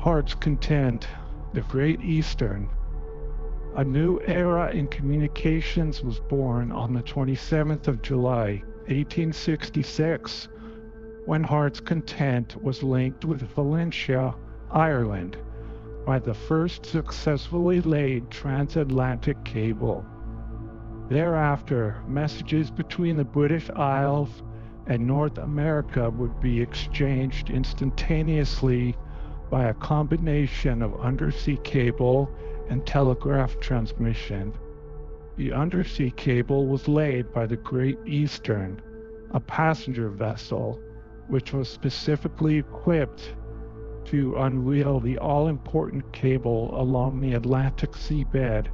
Heart's Content, the Great Eastern. A new era in communications was born on the 27th of July, 1866, when Heart's Content was linked with Valentia, Ireland, by the first successfully laid transatlantic cable. Thereafter, messages between the British Isles and North America would be exchanged instantaneously by a combination of undersea cable and telegraph transmission. The undersea cable was laid by the Great Eastern, a passenger vessel, which was specifically equipped to unreel the all-important cable along the Atlantic seabed.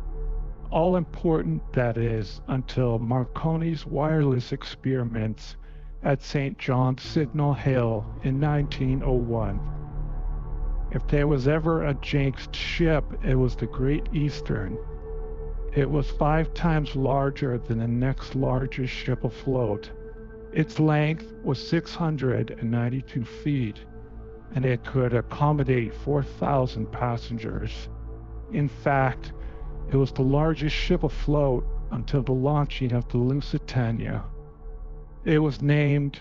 All important, that is, until Marconi's wireless experiments at St. John's Signal Hill in 1901. If there was ever a jinxed ship, it was the Great Eastern. It was 5 times larger than the next largest ship afloat. Its length was 692 feet, and it could accommodate 4,000 passengers. In fact, it was the largest ship afloat until the launching of the Lusitania. It was named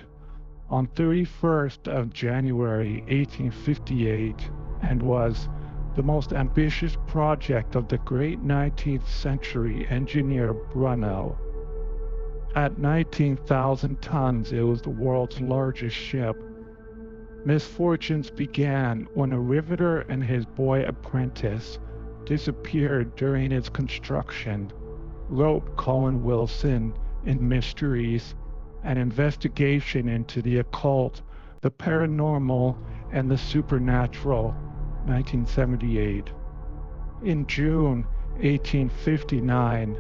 on 31st of January 1858 and was the most ambitious project of the great 19th century engineer Brunel. At 19,000 tons, it was the world's largest ship. Misfortunes began when a riveter and his boy apprentice disappeared during its construction, wrote Colin Wilson in Mysteries, an investigation into the occult, the paranormal, and the supernatural, 1978. In June 1859,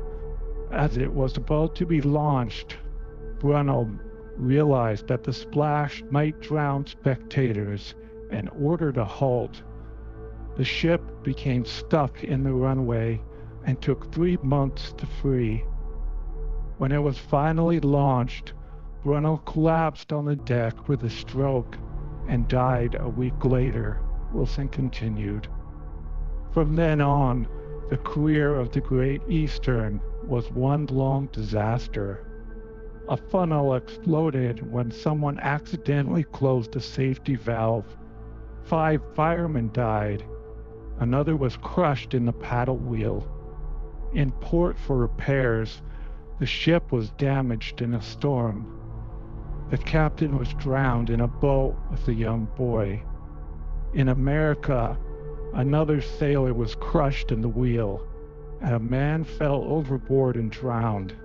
as it was about to be launched, Brunel realized that the splash might drown spectators and ordered a halt. The ship became stuck in the runway and took 3 months to free. When it was finally launched, Brunel collapsed on the deck with a stroke and died a week later, Wilson continued. From then on, the career of the Great Eastern was one long disaster. A funnel exploded when someone accidentally closed a safety valve. 5 firemen died. Another was crushed in the paddle wheel. In port for repairs, the ship was damaged in a storm. The captain was drowned in a boat with a young boy. In America, another sailor was crushed in the wheel, and a man fell overboard and drowned.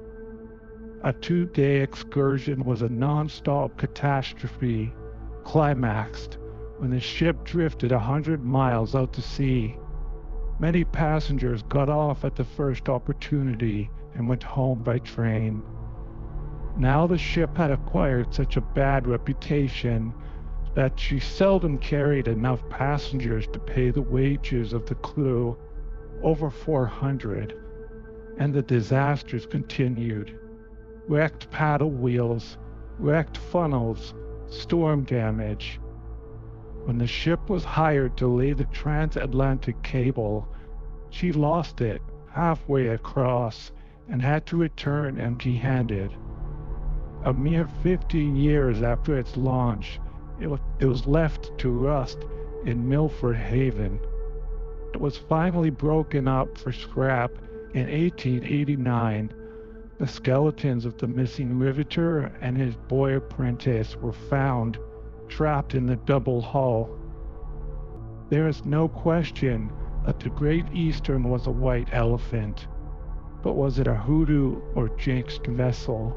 A 2-day excursion was a non-stop catastrophe, climaxed when the ship drifted 100 miles out to sea. Many passengers got off at the first opportunity and went home by train. Now the ship had acquired such a bad reputation that she seldom carried enough passengers to pay the wages of the crew, over 400, and the disasters continued. Wrecked paddle wheels, wrecked funnels, storm damage. When the ship was hired to lay the transatlantic cable, she lost it halfway across and had to return empty-handed. A mere 15 years after its launch, it was left to rust in Milford Haven. It was finally broken up for scrap in 1889. The skeletons of the missing riveter and his boy apprentice were found trapped in the double hull. There is no question that the Great Eastern was a white elephant, but was it a hoodoo or jinxed vessel?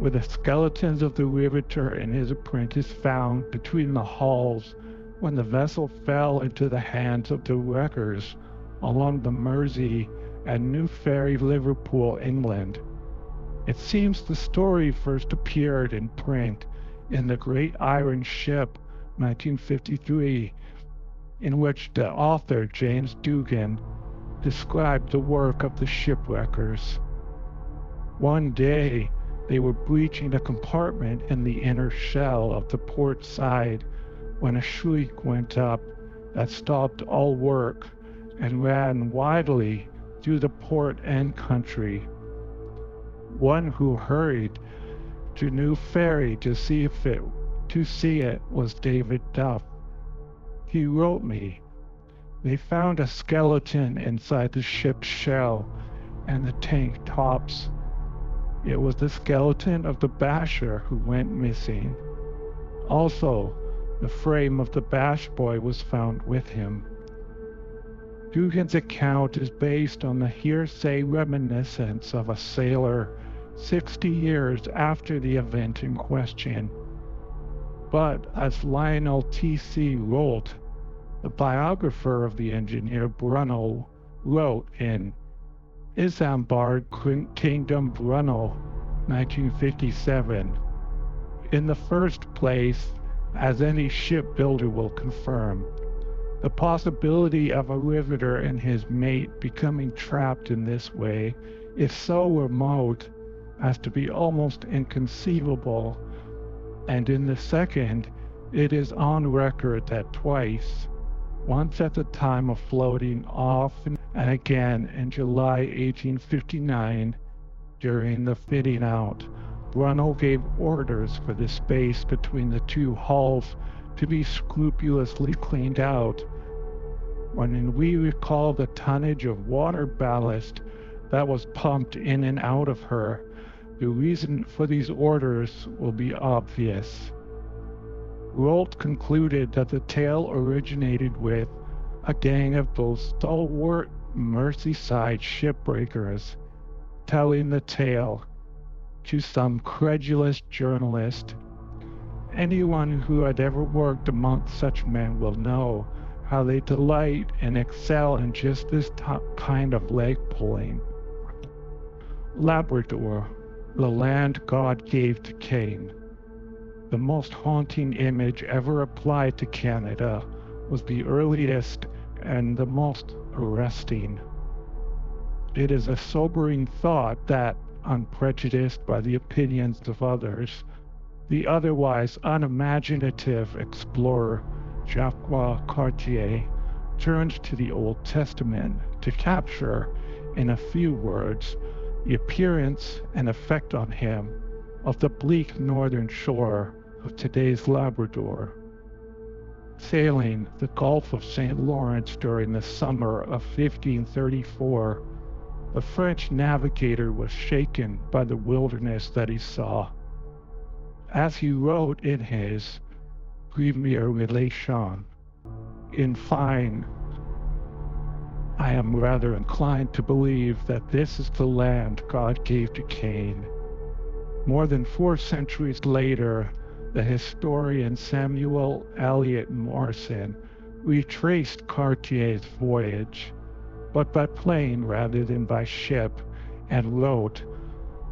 Were the skeletons of the riveter and his apprentice found between the hulls when the vessel fell into the hands of the wreckers along the Mersey and New Ferry, Liverpool, England? It seems the story first appeared in print in The Great Iron Ship, 1953, in which the author James Dugan described the work of the shipwreckers. One day, they were breaching a compartment in the inner shell of the port side when a shriek went up that stopped all work and ran widely through the port and country. One who hurried to New Ferry to see it was David Duff. He wrote me, "They found a skeleton inside the ship's shell and the tank tops. It was the skeleton of the basher who went missing. Also, the frame of the bash boy was found with him." Dugan's account is based on the hearsay reminiscence of a sailor 60 years after the event in question. But as Lionel T.C. Rolt, the biographer of the engineer Brunel, wrote in Isambard Kingdom Brunel, 1957, "In the first place, as any shipbuilder will confirm, the possibility of a riveter and his mate becoming trapped in this way is so remote as to be almost inconceivable, and in the second, it is on record that twice, once at the time of floating off and again in July 1859, during the fitting out, Brunel gave orders for the space between the two hulls to be scrupulously cleaned out. When we recall the tonnage of water ballast that was pumped in and out of her, the reason for these orders will be obvious." Rolt concluded that the tale originated with a gang of those stalwart Merseyside shipbreakers telling the tale to some credulous journalist. Anyone who had ever worked amongst such men will know how they delight and excel in just this kind of leg pulling. Labrador, the land God gave to Cain. The most haunting image ever applied to Canada was the earliest and the most arresting. It is a sobering thought that, unprejudiced by the opinions of others, the otherwise unimaginative explorer Jacques Cartier turned to the Old Testament to capture, in a few words, the appearance and effect on him of the bleak northern shore of today's Labrador. Sailing the Gulf of St. Lawrence during the summer of 1534, the French navigator was shaken by the wilderness that he saw. As he wrote in his Premiere Relation, in fine, "I am rather inclined to believe that this is the land God gave to Cain." More than 4 centuries later, the historian Samuel Eliot Morison retraced Cartier's voyage, but by plane rather than by ship, and wrote,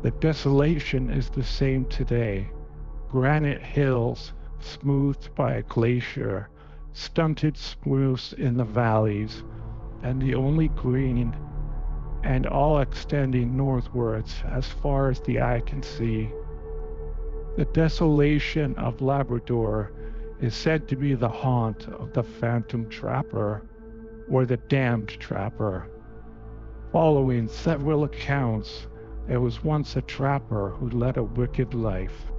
"The desolation is the same today. Granite hills, smoothed by a glacier, stunted spruce in the valleys, and the only green, and all extending northwards as far as the eye can see. The desolation of Labrador is said to be the haunt of the phantom trapper, or the damned trapper. Following several accounts, there was once a trapper who led a wicked life.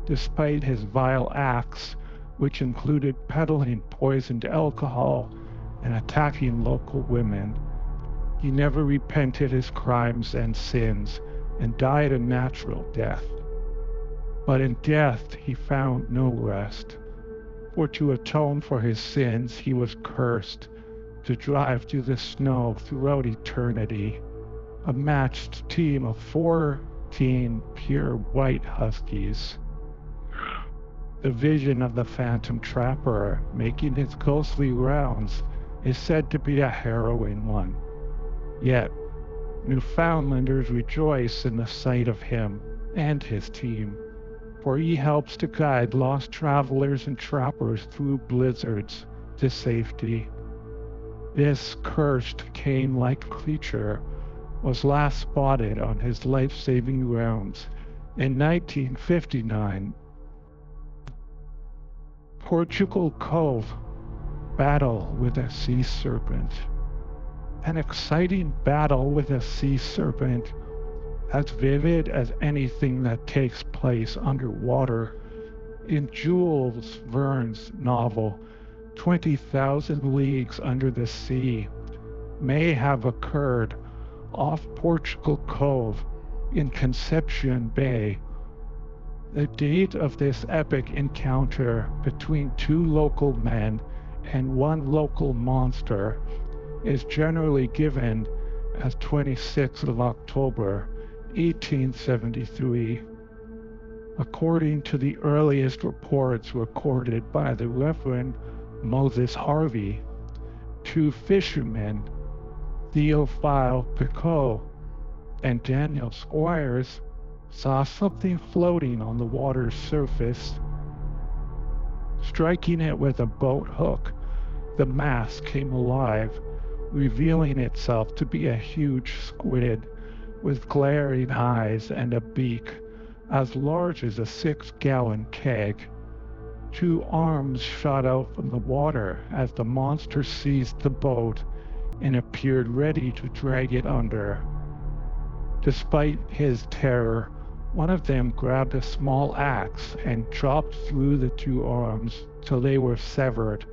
Despite his vile acts, which included peddling poisoned alcohol and attacking local women, he never repented his crimes and sins and died a natural death. But in death he found no rest, for to atone for his sins he was cursed to drive through the snow throughout eternity, a matched team of 14 pure white huskies. The vision of the phantom trapper making his ghostly rounds is said to be a harrowing one. Yet, Newfoundlanders rejoice in the sight of him and his team, for he helps to guide lost travelers and trappers through blizzards to safety. This cursed Cain-like creature was last spotted on his life-saving rounds in 1959. Portugal Cove, Battle with a Sea Serpent. An exciting battle with a sea serpent, as vivid as anything that takes place underwater in Jules Verne's novel 20,000 Leagues Under the Sea, may have occurred off Portugal Cove in Concepcion Bay. The date of this epic encounter between two local men and one local monster is generally given as 26th of October, 1873. According to the earliest reports recorded by the Reverend Moses Harvey, two fishermen, Theophile Picot and Daniel Squires, saw something floating on the water's surface. Striking it with a boat hook, the mass came alive, revealing itself to be a huge squid with glaring eyes and a beak as large as a 6-gallon keg. Two arms shot out from the water as the monster seized the boat and appeared ready to drag it under. Despite his terror, one of them grabbed a small axe and chopped through the two arms till they were severed.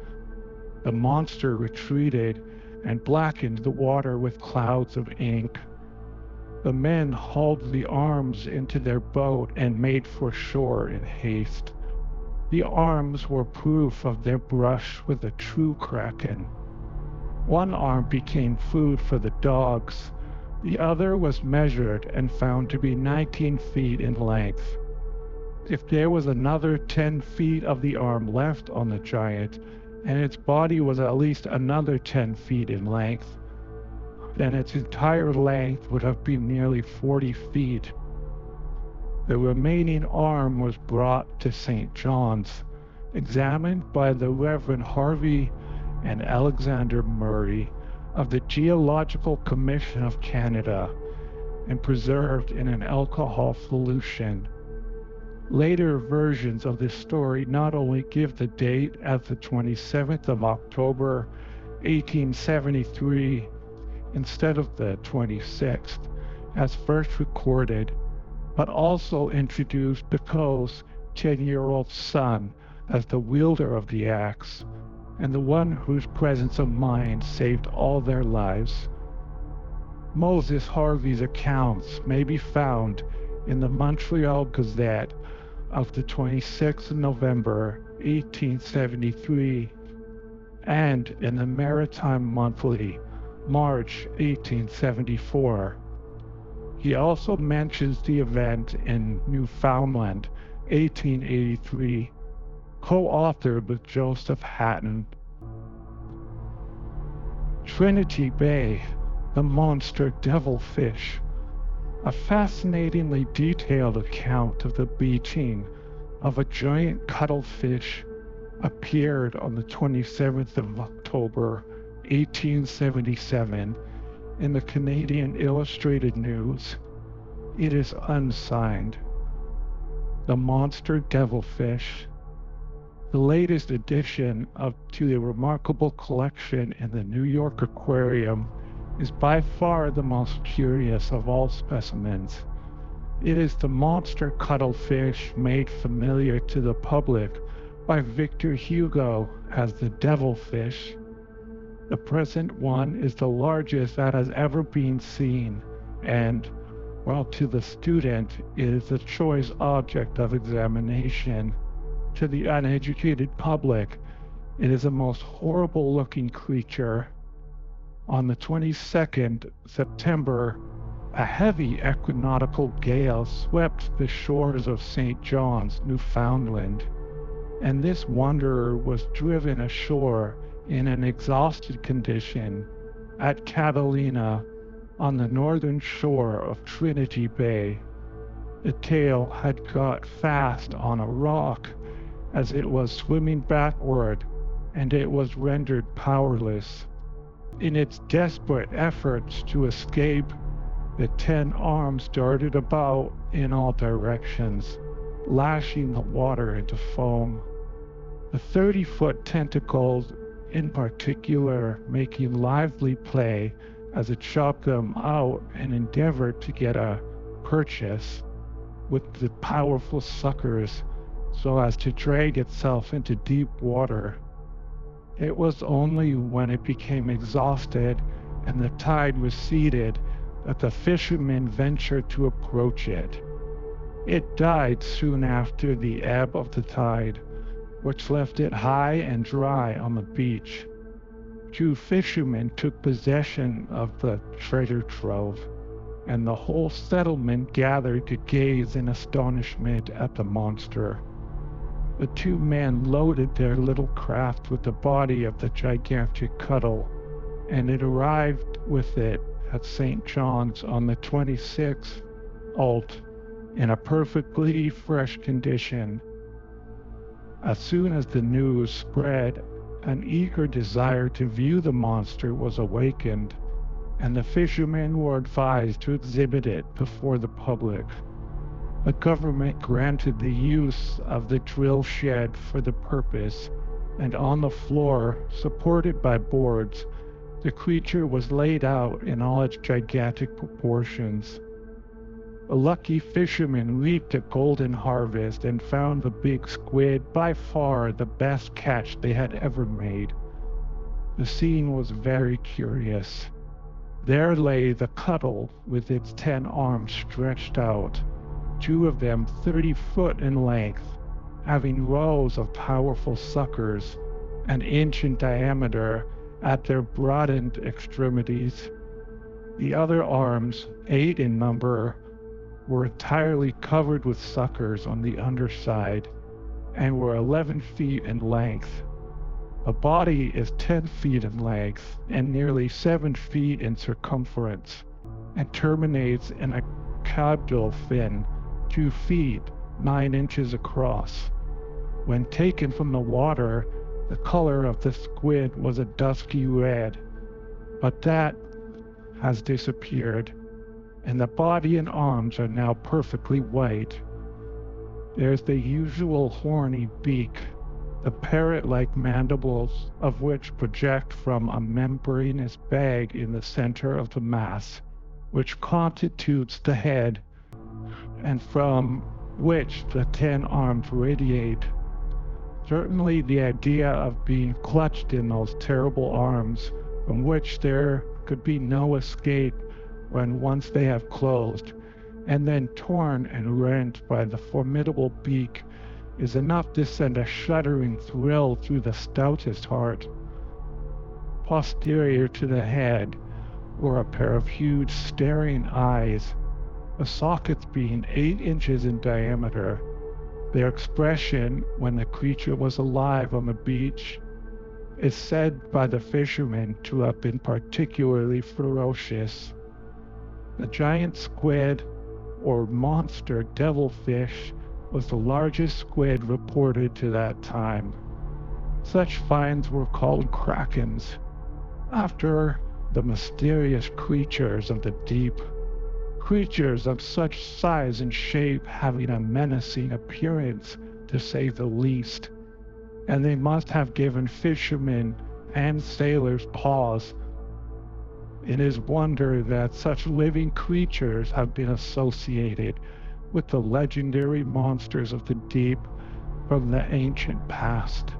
The monster retreated and blackened the water with clouds of ink. The men hauled the arms into their boat and made for shore in haste. The arms were proof of their brush with a true kraken. One arm became food for the dogs. The other was measured and found to be 19 feet in length. If there was another 10 feet of the arm left on the giant, and its body was at least another 10 feet in length, then its entire length would have been nearly 40 feet. The remaining arm was brought to St. John's, examined by the Reverend Harvey and Alexander Murray of the Geological Commission of Canada, and preserved in an alcohol solution. Later versions of this story not only give the date as the 27th of October, 1873, instead of the 26th, as first recorded, but also introduce Picot's 10-year-old son as the wielder of the axe, and the one whose presence of mind saved all their lives. Moses Harvey's accounts may be found in the Montreal Gazette of the 26th of November, 1873, and in the Maritime Monthly, March 1874. He also mentions the event in Newfoundland, 1883, co-authored with Joseph Hatton. Trinity Bay, the monster devilfish. A fascinatingly detailed account of the beaching of a giant cuttlefish appeared on the 27th of October, 1877, in the Canadian Illustrated News. It is unsigned. The Monster Devilfish, the latest addition to the remarkable collection in the New York Aquarium, is by far the most curious of all specimens. It is the monster cuttlefish made familiar to the public by Victor Hugo as the devilfish. The present one is the largest that has ever been seen, and, while to the student it is a choice object of examination, to the uneducated public it is a most horrible-looking creature. On the 22nd September, a heavy equinoctial gale swept the shores of St. John's, Newfoundland, and this wanderer was driven ashore in an exhausted condition at Catalina on the northern shore of Trinity Bay. The tail had got fast on a rock as it was swimming backward, and it was rendered powerless. In its desperate efforts to escape, the 10 arms darted about in all directions, lashing the water into foam. The 30-foot tentacles in particular making lively play as it chopped them out and endeavored to get a purchase with the powerful suckers so as to drag itself into deep water. It was only when it became exhausted and the tide receded that the fishermen ventured to approach it. It died soon after the ebb of the tide, which left it high and dry on the beach. 2 fishermen took possession of the treasure trove, and the whole settlement gathered to gaze in astonishment at the monster. The 2 men loaded their little craft with the body of the gigantic cuttle, and it arrived with it at St. John's on the 26th ult in a perfectly fresh condition. As soon as the news spread, an eager desire to view the monster was awakened, and the fishermen were advised to exhibit it before the public. The government granted the use of the drill shed for the purpose, and on the floor, supported by boards, the creature was laid out in all its gigantic proportions. A lucky fisherman reaped a golden harvest and found the big squid by far the best catch they had ever made. The scene was very curious. There lay the cuttle with its 10 arms stretched out, 2 of them 30 foot in length, having rows of powerful suckers, an inch in diameter at their broadened extremities. The other arms, 8 in number, were entirely covered with suckers on the underside and were 11 feet in length. The body is 10 feet in length and nearly 7 feet in circumference, and terminates in a caudal fin 2 feet 9 inches across. When taken from the water, the color of the squid was a dusky red, but that has disappeared, and the body and arms are now perfectly white. There's the usual horny beak, the parrot-like mandibles of which project from a membranous bag in the center of the mass, which constitutes the head, and from which the 10 arms radiate. Certainly the idea of being clutched in those terrible arms, from which there could be no escape when once they have closed, and then torn and rent by the formidable beak, is enough to send a shuddering thrill through the stoutest heart. Posterior to the head were a pair of huge staring eyes, the sockets being 8 inches in diameter. Their expression when the creature was alive on the beach is said by the fishermen to have been particularly ferocious. The giant squid, or monster devilfish, was the largest squid reported to that time. Such finds were called krakens, after the mysterious creatures of the deep, creatures of such size and shape having a menacing appearance, to say the least, and they must have given fishermen and sailors pause. It is wonder that such living creatures have been associated with the legendary monsters of the deep from the ancient past.